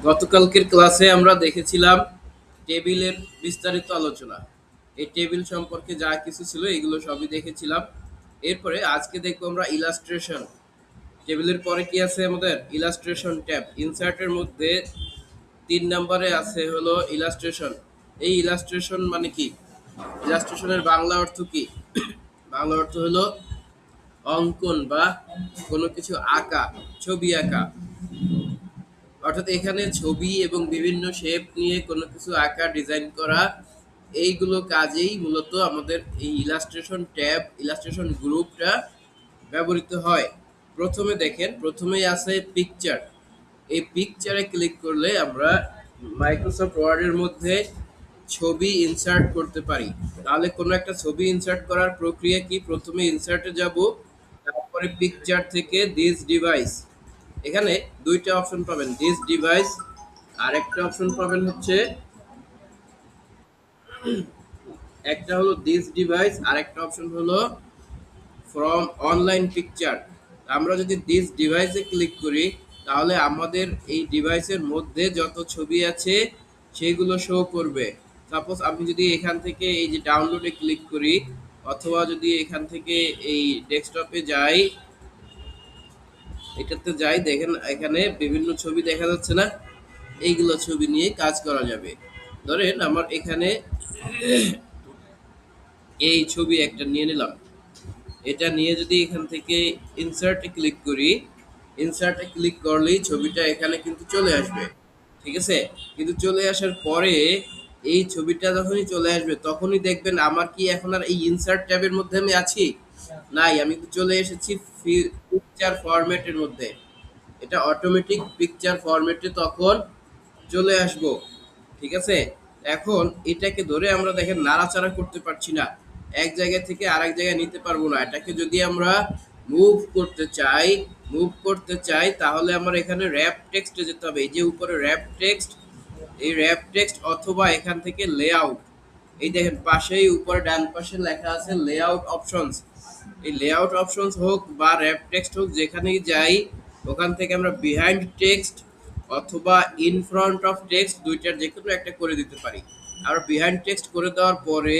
গতকালকের ক্লাসে আমরা দেখেছিলাম টেবিলের বিস্তারিত আলোচনা। এই টেবিল সম্পর্কে যা কিছু ছিল এগুলো সবই দেখেছিলাম। এরপরে আজকে দেখবো আমরা ইলাস্ট্রেশন। টেবিলের পরে কি আছে আমাদের? Illustration tab. ইনসার্টের মধ্যে 3 নম্বরে আছে হলো ইলাস্ট্রেশন। এই ইলাস্ট্রেশন মানে কি? ইলাস্ট্রেশনের বাংলা অর্থ কি? বাংলা অর্থ হলো অঙ্কন বা কোনো কিছু আঁকা, ছবি আঁকা। অর্থাৎ এখানে ছবি এবং বিভিন্ন শেপ নিয়ে কোনো কিছু আঁকা, ডিজাইন করা, এইগুলো কাজেই মূলত আমাদের এই ইলাস্ট্রেশন ট্যাব, ইলাস্ট্রেশন গ্রুপটা ব্যবহৃত হয়। প্রথমে দেখেন, প্রথমেই আছে পিকচার। এই পিকচারে ক্লিক করলে আমরা মাইক্রোসফট ওয়ার্ডের মধ্যে ছবি ইনসার্ট করতে পারি। তাহলে কোনো একটা ছবি ইনসার্ট করার প্রক্রিয়া কি? প্রথমে ইনসার্টে যাব, তারপরে পিকচার থেকে দিস ডিভাইস। এখানে দুইটা অপশন পাবেন, দিস ডিভাইস, আর একটা অপশন পাবেন হচ্ছে, একটা হলো দিস ডিভাইস আর একটা অপশন হলো ফ্রম অনলাইন পিকচার। আমরা যদি দিস ডিভাইসে ক্লিক করি তাহলে আমাদের এই ডিভাইসের মধ্যে যত ছবি আছে সেগুলো শো করবে। সাপোজ আমি যদি এখান থেকে এই যে ডাউনলোডে ক্লিক করি, অথবা যদি এখান থেকে এই ডেস্কটপে যাই, এটাতে যাই, দেখেন এখানে বিভিন্ন ছবি দেখা যাচ্ছে না? এইগুলো ছবি নিয়ে কাজ করা যাবে। ধরেন আমার এখানে এই ছবি একটা নিয়ে নিলাম। এটা নিয়ে যদি এখান থেকে ইনসার্টে ক্লিক করি, ইনসার্টে ক্লিক করলেই ছবিটা এখানে কিন্তু চলে আসবে। ঠিক আছে? কিন্তু চলে আসার পরে এই ছবিটা যখনই চলে আসবে তখনই দেখবেন আমার কি এখন আর এই ইনসার্ট ট্যাবের মধ্যে আমি আছি? নাই, আমি তো চলে এসেছি পিকচার ফরম্যাটের মধ্যে। এটা অটোমেটিক পিকচার ফরম্যাটে তখন চলে আসবো। ঠিক আছে? এখন এটাকে ধরে আমরা দেখেন নাড়াচাড়া করতে পারছি না, এক জায়গা থেকে আরেক জায়গায় নিতে পারবো না। এটাকে যদি আমরা মুভ করতে চাই, তাহলে আমার এখানে র্যাপ টেক্সটে যেতে হবে। এই যে উপরে র্যাপ টেক্সট, এই র্যাপ টেক্সট অথবা এখান থেকে লেআউট। এই দেখেন পাশেই উপরে ডান পাশে লেখা আছে লেআউট অপশনস। এই লেআউট অপশনস হোক বা র্যাপ টেক্সট হোক, যেখানেই যাই ওখান থেকে আমরা বিহাইন্ড টেক্সট অথবা ইন ফ্রন্ট অফ টেক্সট, দুইটার যে কোনো একটা করে দিতে পারি। আর বিহাইন্ড টেক্সট করে দেওয়ার পরে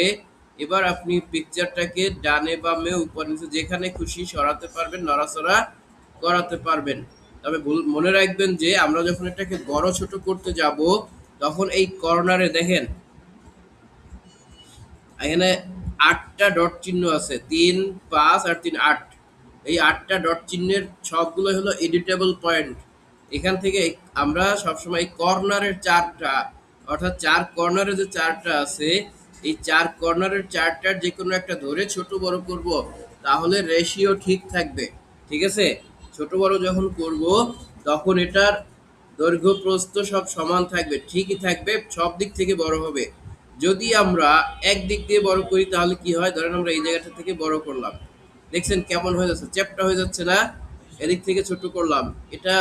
এবার আপনি পিকচারটাকে ডানে বামে উপর নিচে যেখানে খুশি সরাতে পারবেন, নড়াচড়া করাতে পারবেন। তবে মনে রাখবেন যে আমরা যখন এটাকে বড় ছোট করতে যাব তখন এই কর্নারে দেখেন এখানে 8টা ডট চিহ্ন আছে, 3, 5 আর 3, 8। এই 8টা ডট চিহ্নের সবগুলো হলো এডিটেবল পয়েন্ট। এখান থেকে আমরা সবসময় এই কর্নারের 4টা, অর্থাৎ 4 কর্নারে যে 4টা আছে, এই 4 কর্নারের 4টার যে কোনো একটা ধরে ছোট বড় করব, তাহলে রেশিও ঠিক থাকবে। ঠিক আছে? ছোট বড় যখন করব তখন এটার দৈর্ঘ্য প্রস্থ সব সমান থাকবে, ঠিকই থাকবে, সব দিক থেকে বড় হবে। যদি আমরা একদিক দিয়ে বড় করি তাহলে কি হয়? ধরেন আমরা এই জায়গাটা থেকে বড় করলাম, দেখছেন কেমন হয়ে যাচ্ছে? চ্যাপ্টা হয়ে যাচ্ছে না? এদিক থেকে ছোট করলাম, এটা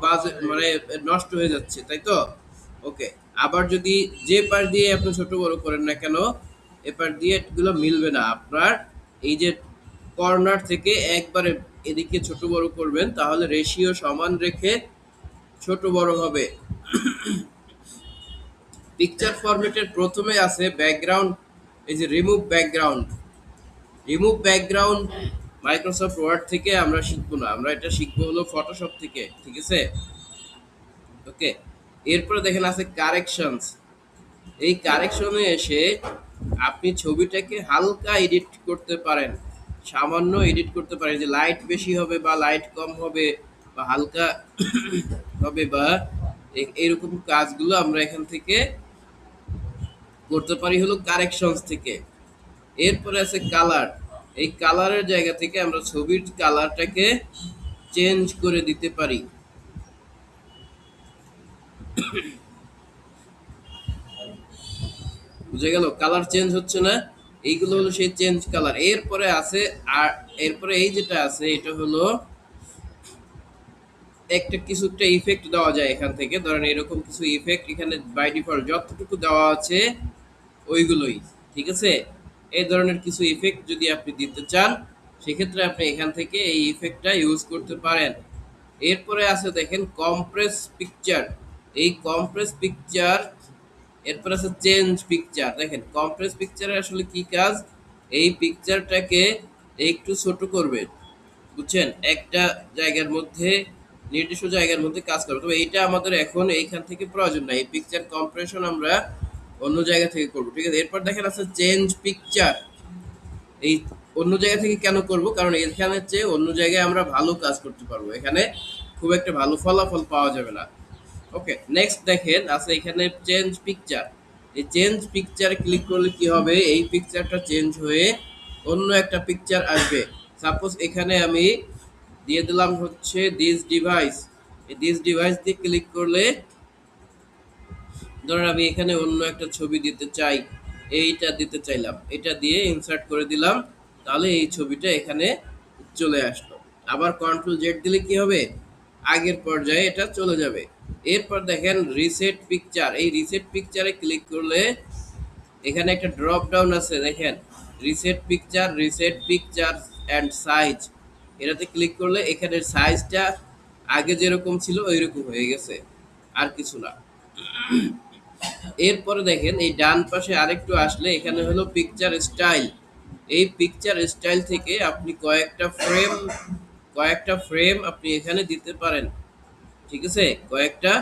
বাজে মানে নষ্ট হয়ে যাচ্ছে, তাই তো? ওকে। আবার যদি যে পাশ দিয়ে আপনি ছোট বড় করেন না কেন, এপাশ দিয়ে এগুলো মিলবে না আপনার। এই যে কর্নার থেকে একবারে এদিকে ছোট বড় করবেন তাহলে রেশিও সমান রেখে ছোট বড় হবে। পিকচার ফরম্যাটের প্রথমে আছে ব্যাকগ্রাউন্ড। এই যে remove background, remove background Microsoft Word থেকে আমরা শিখবো না, আমরা এটা শিখবো হলো ফটোশপ থেকে। ঠিক আছে? ওকে। এরপরে দেখেন আছে কারেকশনস। এই কারেকশনে এসে আপনি ছবিটাকে হালকা এডিট করতে পারেন, সামান্য এডিট করতে পারেন, যে লাইট বেশি হবে বা লাইট কম হবে বা হালকা হবে বা এরকম কাজগুলো আমরা এখান থেকে করতে পারি হলো কারেকশনস থেকে। এরপরে আছে কালার। এই কালারের জায়গা থেকে আমরা ছবির কালারটাকে চেঞ্জ করে দিতে পারি। বুঝে গেল? কালার চেঞ্জ হচ্ছে না? এইগুলো হলো সেই চেঞ্জ কালার। এরপরে আছে, আর এরপরে এই যেটা আছে এটা হলো একটা ইফেক্ট দেওয়া যায় এখান থেকে। ধরেন এরকম কিছু ইফেক্ট এখানে বাই ডিফল্ট যতটুকু দেওয়া আছে ওইগুলোই। ঠিক আছে? এই ধরনের কিছু ইফেক্ট যদি আপনি দিতে চান সেক্ষেত্রে আপনি এখান থেকে এই ইফেক্টটা ইউজ করতে পারেন। এরপরে আছে দেখেন কম্প্রেস পিকচার। এই কম্প্রেস পিকচার, এরপর আছে চেঞ্জ পিকচার। দেখেন কম্প্রেস পিকচারে আসলে কি কাজ, এই পিকচারটাকে একটু ছোট করবে, বুঝছেন, একটা জায়গার মধ্যে, নির্দিষ্ট জায়গার মধ্যে কাজ করবে। তবে এইটা আমাদের এখন এইখান থেকে প্রয়োজন নাই, এই পিকচার কম্প্রেশন আমরা অন্য জায়গা থেকে করবো, ঠিক আছে। এরপর দেখেন আছে চেঞ্জ পিকচার। এই অন্য জায়গা থেকে কেন করব, কারণ এখানে চেয়ে অন্য জায়গায় আমরা ভালো কাজ করতে পারবো, এখানে খুব একটা ভালো ফলাফল পাওয়া যাবে না। ওকে, নেক্সট দেখেন আছে এখানে চেঞ্জ পিকচার। এই চেঞ্জ পিকচার ক্লিক করলে কি হবে, এই পিকচারটা চেঞ্জ হয়ে অন্য একটা পিকচার আসবে। সাপোজ এখানে আমি দিয়ে দিলাম হচ্ছে দিস ডিভাইস। এই দিস ডিভাইস দিয়ে ক্লিক করলে, ধরেন আমি এখানে অন্য একটা ছবি দিতে চাই, এইটা দিতে চাইলাম, এটা দিয়ে ইনসার্ট করে দিলাম, তাহলে এই ছবিটা এখানে চলে আসলো। আবার কন্ট্রোল জেড দিলে কি হবে, আগের পর্যায়ে এটা চলে যাবে। এরপর দেখেন রিসেট পিকচার। এই রিসেট পিকচারে ক্লিক করলে এখানে একটা ড্রপ ডাউন আছে, দেখেন রিসেট পিকচার অ্যান্ড সাইজ। এটাতে ক্লিক করলে এখানের সাইজটা আগে যেরকম ছিল ওইরকম হয়ে গেছে, আর কিছু না। এরপরে দেখেন এই ডান পাশে আরেকটু আসলে এখানে হলো পিকচার স্টাইল। এই পিকচার স্টাইল থেকে আপনি কয়েকটা ফ্রেম আপনি এখানে দিতে পারেন, ঠিক আছে। কয়েকটা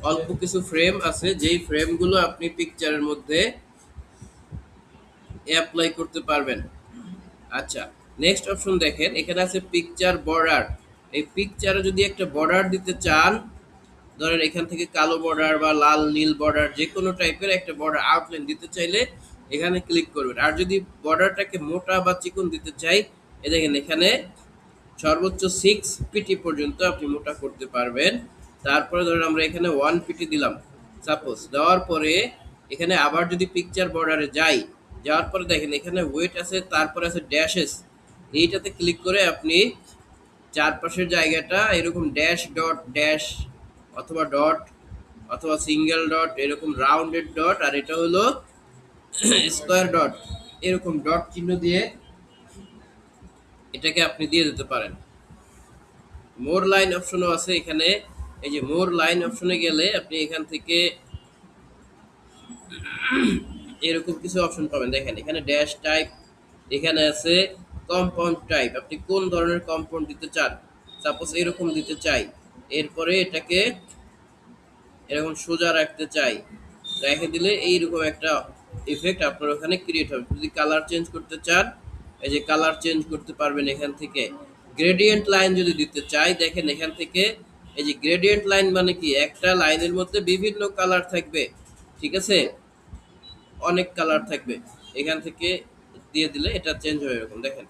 অল্প কিছু ফ্রেম আছে, যেই ফ্রেমগুলো আপনি পিকচারের মধ্যে অ্যাপ্লাই করতে পারবেন। আচ্ছা, নেক্সট অপশন দেখেন এখানে আছে পিকচার বর্ডার। এই পিকচারে যদি একটা বর্ডার দিতে চান, ধরেন এখান থেকে কালো বর্ডার বা লাল নীল বর্ডার যে কোনো টাইপের একটা বর্ডার আউটলাইন দিতে চাইলে এখানে ক্লিক করবেন। আর যদি বর্ডারটাকে মোটা বা চিকন দিতে চাই, এ দেখেন এখানে সর্বোচ্চ 6 পিটি পর্যন্ত আপনি মোটা করতে পারবেন। তারপরে ধরেন আমরা এখানে 1 পিটি দিলাম সাপোজ, দেওয়ার পরে এখানে আবার যদি পিকচার বর্ডারে যাই, যাওয়ার পরে দেখেন এখানে ওয়েট আছে, তারপরে আছে ড্যাশেস। এইটাতে ক্লিক করে আপনি চারপাশের জায়গাটা এরকম ড্যাশ ডট ড্যাশ অথবা ডট অথবা সিঙ্গেল ডট, এরকম রাউন্ডেড ডট, আর এটা হলো স্কোয়ার ডট, এরকম ডট চিহ্ন দিয়ে এটাকে আপনি দিয়ে দিতে পারেন। মোর লাইন অপশনও আছে এখানে। এই যে মোর লাইন অপশনে গেলে আপনি এখান থেকে এরকম কিছু অপশন পাবেন। দেখেন এখানে ড্যাশ টাইপ, এখানে আছে কম্পাউন্ড টাইপ, আপনি কোন ধরনের কম্পাউন্ড দিতে চান। সাপোজ এরকম দিতে চাই, এরপরে এটাকে এরকম সোজা রাখতে চাই, রেখে দিলে এইরকম একটা ইফেক্ট আপনার ওখানে ক্রিয়েট হবে। যদি কালার চেঞ্জ করতে চান, এই যে কালার চেঞ্জ করতে পারবেন এখান থেকে। গ্রেডিয়েন্ট লাইন যদি দিতে চাই, দেখেন এখান থেকে এই যে গ্রেডিয়েন্ট লাইন মানে কি, একটা লাইনের মধ্যে বিভিন্ন কালার থাকবে, ঠিক আছে, অনেক কালার থাকবে, এখান থেকে দিয়ে দিলে এটা চেঞ্জ হবে এরকম। দেখেন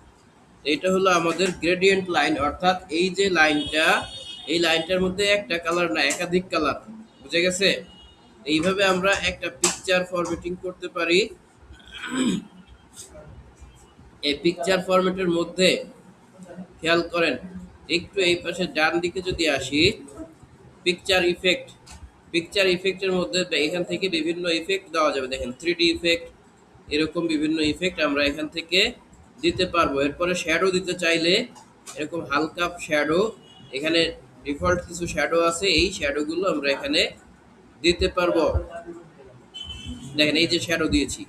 এইটা হলো আমাদের গ্রেডিয়েন্ট লাইন, অর্থাৎ এই যে লাইনটা, এই লাইনটার মধ্যে একটা কালার না একাধিক কালার, বুঝে গেছে। এইভাবে আমরা একটা পিকচার ফরম্যাটিং করতে পারি। এই পিকচার ফরম্যাটের মধ্যে খেয়াল করেন, একটু এই পাশে ডান দিকে যদি আসি, পিকচার ইফেক্ট, পিকচার ইফেক্টের মধ্যে এখান থেকে বিভিন্ন ইফেক্ট দেওয়া যাবে। দেখেন 3D ইফেক্ট, এরকম বিভিন্ন ইফেক্ট আমরা এখান থেকে দিতে পারবো। এরপরে শ্যাডো দিতে চাইলে এরকম হালকা শ্যাডো, এখানে ডিফল্ট কিছু শ্যাডো আছে, এই শ্যাডোগুলো আমরা এখানে দিতে পারবো। দেখেন এই যে শ্যাডো দিয়েছি,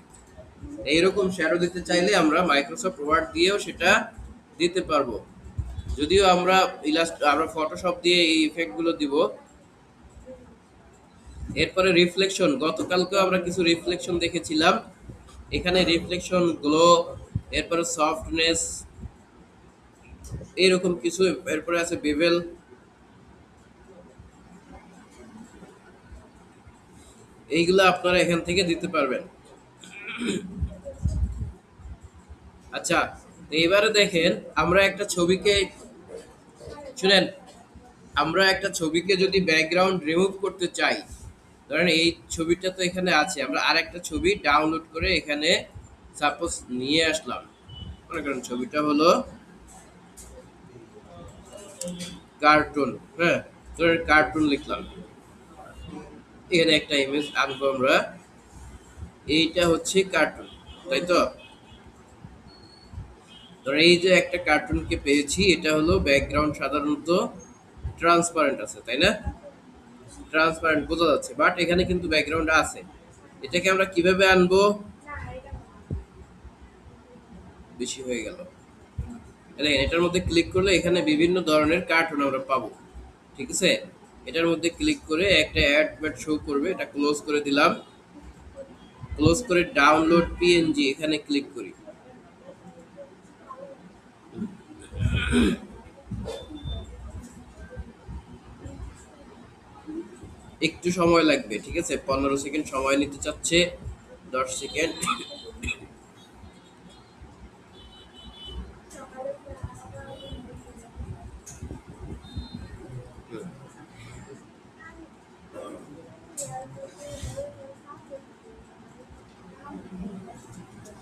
এইরকম শ্যাডো দিতে চাইলে আমরা মাইক্রোসফট ওয়ার্ড দিয়েও সেটা দিতে পারবো। যদিও আমরা ফটোশপ দিয়ে এই ইফেক্টগুলো দিব। এরপরে রিফ্লেকশন, গতকালকেও আমরা কিছু রিফ্লেকশন দেখেছিলাম, এখানে রিফ্লেকশন, গ্লো, এরপরে সফটনেস, এইরকম কিছু। এরপরে আছে বেভেল, এইগুলো আপনারা এখান থেকে দিতে পারবেন। আচ্ছা, তো এবারে দেখেন আমরা একটা ছবিকে, শুনেন, আমরা একটা ছবিকে যদি ব্যাকগ্রাউন্ড রিমুভ করতে চাই, ধরেন এই ছবিটা তো এখানে আছে, আমরা আরেকটা ছবি ডাউনলোড করে এখানে সাপোজ নিয়ে আসলাম। মনে করেন ছবিটা হলো কার্টুন, হ্যাঁ, ধরেন কার্টুন লিখলাম, এখানে একটা ইমেজ আনবো আমরা, এইটা হচ্ছে কার্টুন, তাই তো। ধরেন এই যে একটা কার্টুনকে পেয়েছি, এটা হলো ব্যাকগ্রাউন্ড সাধারণত ট্রান্সপারেন্ট আছে, তাই না, ট্রান্সপারেন্ট বোঝা যাচ্ছে, বাট এখানে কিন্তু ব্যাকগ্রাউন্ড আছে। এটাকে আমরা কিভাবে আনবো? বেশি হয়ে গেল। দেখেন এটার মধ্যে ক্লিক করলে এখানে বিভিন্ন ধরনের কার্টুন আমরা পাবো। ঠিক আছে, এটার মধ্যে ক্লিক করে একটা অ্যাড ব্যাড শো করবে, এটা ক্লোজ করে দিলাম। ক্লোজ করে ডাউনলোড পিএনজি এখানে ক্লিক করি। একটু সময় লাগবে, ঠিক আছে, 15 সেকেন্ড সময় নিতে চাচ্ছে, 10 সেকেন্ড।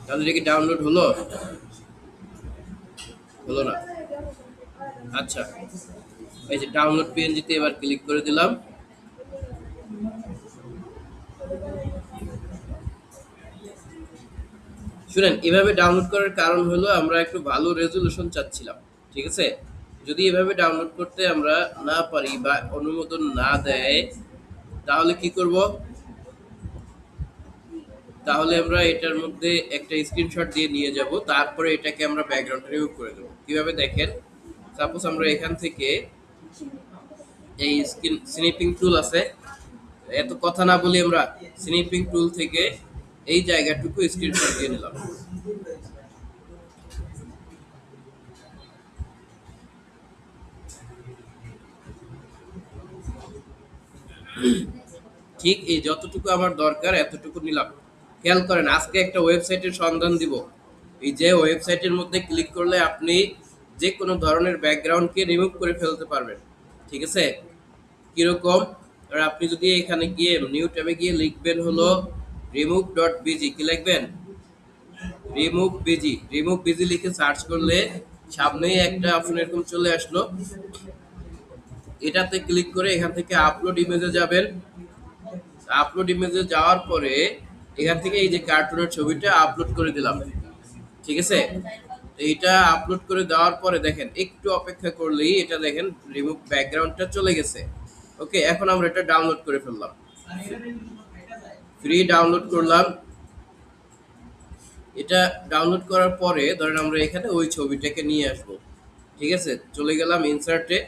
তাহলে এটা কি ডাউনলোড হলো? হলো না। আচ্ছা, এই যে ডাউনলোড পিএনজিতে এবার ক্লিক করে দিলাম। শুনেন, এভাবে ডাউনলোড করার কারণ হলো আমরা একটু ভালো রেজুলেশন চাচ্ছিলাম। ঠিক আছে, যদি এভাবে ডাউনলোড করতে আমরা না পারি বা অনুমোদন না দেয়, তাহলে কি করব? তাহলে আমরা এটার মধ্যে একটা স্ক্রিনশট দিয়ে নিয়ে যাব, তারপরে এটাকে আমরা ব্যাকগ্রাউন্ড রিমুভ করে দেবো। কিভাবে দেখেন, সাপোজ আমরা এখান থেকে এই স্নিপিং টুল আছে, এত কথা না বলি আমরা স্নিপিং টুল থেকে এই জায়গাটুকু স্ক্রিনশট দিয়ে নিলাম। ঠিক এই যতটুকু আমার দরকার এতটুকু নিলাম। খেয়াল করেন, আজকে একটা ওয়েবসাইটের সন্ধান দিব, এই যে ওয়েবসাইটের মধ্যে ক্লিক করলে আপনি যে কোনো ধরনের ব্যাকগ্রাউন্ডকে রিমুভ করে ফেলতে পারবেন। ঠিক আছে, কিরকম? আর আপনি যদি এখানে গিয়ে নিউ ট্যাবে গিয়ে লিখবেন হলো remove.bg, কি লিখবেন? রিমুভ বিজি লিখে সার্চ করলে সামনেই একটা অপশন এরকম চলে আসলো। এটাতে ক্লিক করে এখান থেকে আপলোড ইমেজে যাবেন। আপলোড ইমেজে যাওয়ার পরে এখান থেকে এই যে কার্টুনের ছবিটা আপলোড করে দিলাম। ঠিক আছে, এইটা আপলোড করে দেওয়ার পরে দেখেন একটু অপেক্ষা করলেই এটা দেখেন রিমুভ ব্যাকগ্রাউন্ডটা চলে গেছে। ওকে, এখন আমরা এটা ডাউনলোড করে ফেললাম, ফ্রি ডাউনলোড করলাম। এটা ডাউনলোড করার পরে ধরেন আমরা এখানে ওই ছবিটাকে নিয়ে আসব। ঠিক আছে, চলে গেলাম ইনসার্টে।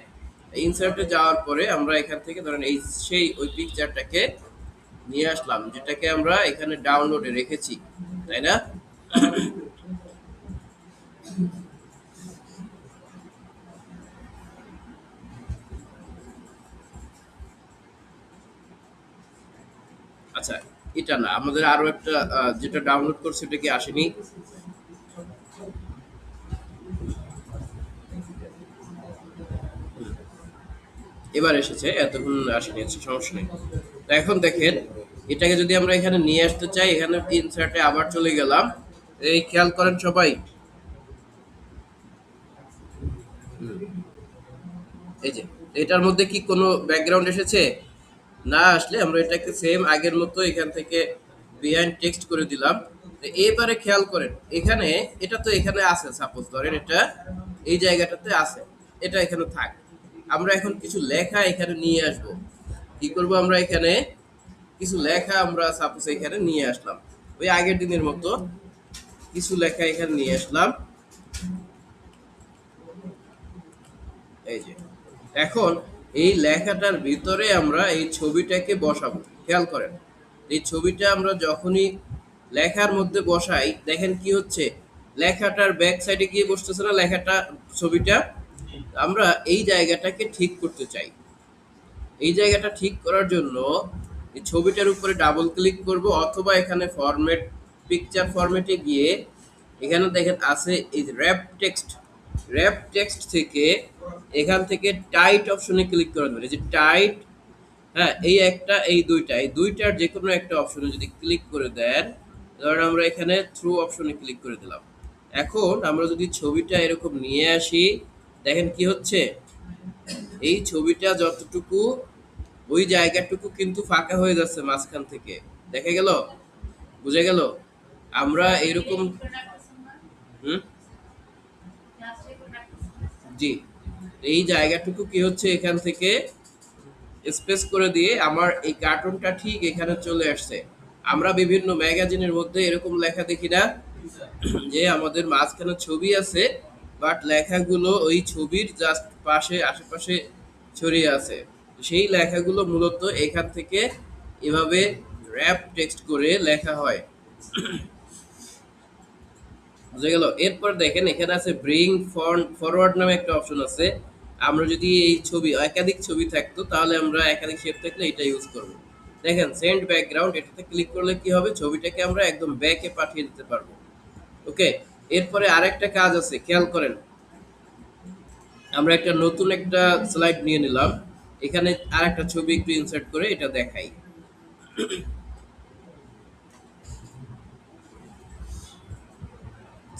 ইনসার্টে যাওয়ার পরে আমরা এখান থেকে ধরেন এই সেই ওই পিকচারটাকে নিয়ে আসলাম, যেটাকে আমরা এখানে ডাউনলোডে রেখেছি, তাই না? আচ্ছা, এটা না, আমাদের আরো একটা যেটা ডাউনলোড করছি ওটা কি আসেনি? এবার এসেছে, এতক্ষণ আসেনি, আচ্ছা সমস্যা নেই। তো এখন দেখেন, এটাকে যদি আমরা এখানে নিয়ে আসতে চাই, এখানে ইনসার্টে আবার চলে গেলাম। এই খেয়াল করেন সবাই, এই যে এটার মধ্যে কি কোনো ব্যাকগ্রাউন্ড এসেছে? না আসলে আমরা এটাকে সেম আগের মতো এখান থেকে বিহাইন্ড টেক্সট করে দিলাম। তো এবারে খেয়াল করেন, এখানে এটা তো এখানে আছে, সাপোজ ধরেন এটা এই জায়গাটাতে আছে, এটা এখানে থাক। আমরা এখন কিছু লেখা এখানে নিয়ে আসব। কি করব, আমরা এখানে কিছু লেখা আমরা সাপোজ এখানে নিয়ে আসলাম, ওই আগের দিনের মতো কিছু লেখা এখানে নিয়ে আসলাম। এই যে এখন এই লেখাটার ভিতরে আমরা এই ছবিটাকে বসাবো। খেয়াল করেন, এই ছবিটা আমরা যখনই লেখার মধ্যে বসাই, দেখেন কি হচ্ছে, লেখাটার ব্যাক সাইডে গিয়ে বসতেছে না লেখাটা, ছবিটা। আমরা এই জায়গাটাকে ঠিক করতে চাই। এই জায়গাটা ঠিক করার জন্য এই ছবিটার উপরে ডাবল ক্লিক করব, অথবা এখানে ফরম্যাট, পিকচার ফরম্যাটে গিয়ে এখানে দেখেন আছে এই র্যাপ টেক্সট, র্যাপ টেক্সট থেকে এখান থেকে টাইট অপশনে ক্লিক করে দেবেন। এই যে টাইট, হ্যাঁ, এই একটা এই দুইটা, এই দুইটার যে কোনো একটা অপশনে যদি ক্লিক করে দেন, ধরেন আমরা এখানে থ্রু অপশনে ক্লিক করে দিলাম। এখন আমরা যদি ছবিটা এরকম নিয়ে আসি, দেখেন কি হচ্ছে, এই ছবিটা যতটুকু ওই জায়গাটুকু কিন্তু ফাঁকা হয়ে যাচ্ছে মাঝখান থেকে, দেখা গেল? বুঝে গেল? আমরা এরকম, হুম, জি, এই জায়গাটুকু কি হচ্ছে এখান থেকে স্পেস করে দিয়ে আমার এই কার্টুনটা ঠিক এখানে চলে আসছে। আমরা বিভিন্ন ম্যাগাজিনের মধ্যে এরকম লেখা দেখি না যে আমাদের মাঝখানে ছবি আছে বাট লেখাগুলো ওই ছবির জাস্ট পাশে আশেপাশে ছড়িয়ে আছে। সেই লেখাগুলো মূলত এখান থেকে এভাবে র‍্যাপ টেক্সট করে লেখা হয়। বুঝা গেল? এরপর দেখেন এখানে আছে ব্রিং ফন্ট ফরওয়ার্ড নামে একটা অপশন আছে। আমরা যদি এই ছবি একাধিক ছবি থাকতো তাহলে আমরা একাধিক শেপ থাকলে এটা ইউজ করব। দেখেন সেন্ড ব্যাকগ্রাউন্ড এটাতে ক্লিক করলে কি হবে ছবিটাকে আমরা একদম ব্যাকে পাঠিয়ে দিতে পারবো। ওকে, এরপরে আরেকটা কাজ আছে খেয়াল করেন। আমরা একটা নতুন একটা স্লাইড নিয়ে নিলাম। এখানে আরেকটা ছবি একটু ইনসার্ট করে এটা দেখাই।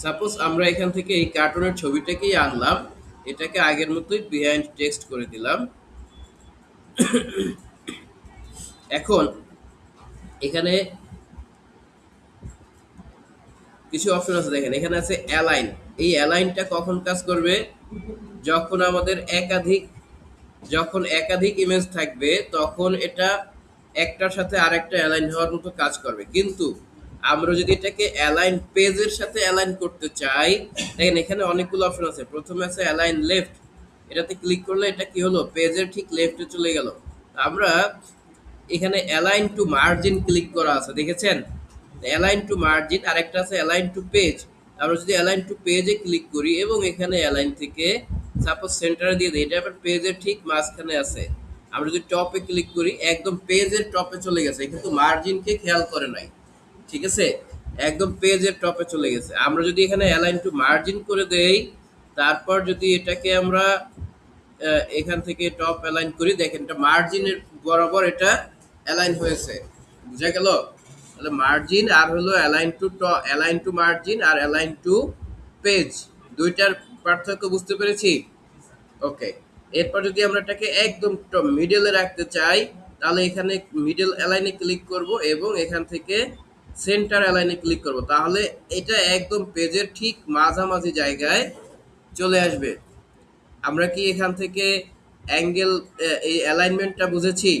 সাপোজ আমরা এখান থেকে এই কার্টুনের ছবিটাকেই আনলাম, এটাকে আগের মতোই বিহাইন্ড টেক্সট করে দিলাম। এখন এখানে কিছু অপশন আছে দেখেন, এখানে আছে অ্যালাইন। এই অ্যালাইনটা কখন কাজ করবে? যখন আমাদের একাধিক ইমেজ থাকবে তখন এটা একটার সাথে আরেকটা অ্যালাইন হওয়ার মতো কাজ করবে। কিন্তু আমরা যদি এটাকে অ্যালাইন পেজের সাথে অ্যালাইন করতে চাই, দেখেন এখানে অনেকগুলো অপশন আছে। প্রথমে আছে অ্যালাইন লেফট, এটাতে ক্লিক করলে এটা কি হলো পেজের ঠিক লেফটে চলে গেল। আমরা এখানে অ্যালাইন টু মার্জিন ক্লিক করা আছে দেখেছেন, অ্যালাইন টু মার্জিন। আর একটা আছে অ্যালাইন টু পেজ। আমরা যদি অ্যালাইন টু পেজে ক্লিক করি এবং এখানে অ্যালাইন থেকে সাপোজ সেন্টারে দিয়ে দিই, এটা আবার পেজের ঠিক মাঝখানে আছে। আমরা যদি টপে ক্লিক করি একদম পেজের টপে চলে গেছে, কিন্তু মার্জিনকে খেয়াল করে নাই। ঠিক আছে, একদম পেজের টপে চলে গেছে। আমরা যদি এখানে অ্যালাইন টু মার্জিন করে দেই, তারপর যদি এটাকে আমরা এখান থেকে টপ অ্যালাইন করি, দেখেন এটা মার্জিনের বরাবর এটা অ্যালাইন হয়েছে। বুঝা গেল? তাহলে মার্জিন আর হলো অ্যালাইন টু মার্জিন আর অ্যালাইন টু পেজ, দুইটার পার্থক্য বুঝতে পেরেছি? ওকে, এরপর যদি আমরা এটাকে একদম মিডলে রাখতে চাই তাহলে এখানে মিডল অ্যালাইনে ক্লিক করব এবং এখান থেকে সেন্টার অ্যালাইনে ক্লিক করব, তাহলে এটা একদম পেজের ঠিক মাঝামাঝি জায়গায় চলে আসবে। আমরা কি এখান থেকে অ্যাঙ্গেল এই অ্যালাইনমেন্টটা বুঝেছি?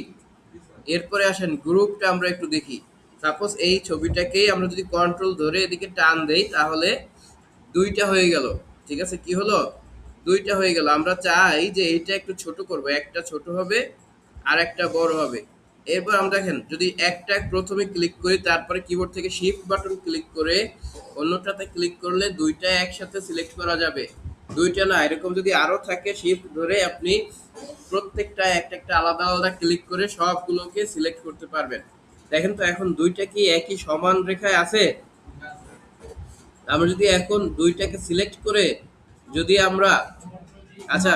এরপরে আসেন গ্রুপটা আমরা একটু দেখি। সাপোজ এই ছবিটাকেই আমরা যদি কন্ট্রোল ধরে এদিকে টান দেই তাহলে দুইটা হয়ে গেল। ঠিক আছে, কি হলো? দুইটা হয়ে গেল। আমরা চাই যে এইটা একটু ছোট করব, একটা ছোট হবে আর একটা বড় হবে। এরপর আমরা দেখেন যদি একটা প্রথমে ক্লিক করি তারপরে কিবোর্ড থেকে শিফট বাটন ক্লিক করে অন্যটাতে ক্লিক করলে দুইটা একসাথে সিলেক্ট করা যাবে। দুইটা না, এরকম যদি আরো থাকে শিফট ধরে আপনি প্রত্যেকটা একটা একটা আলাদা আলাদা ক্লিক করে সবগুলোকে সিলেক্ট করতে পারবেন। দেখেন তো এখন দুইটা কি একই সমান রেখায় আছে? আমরা যদি এখন দুইটাকে সিলেক্ট করে যদি আমরা আচ্ছা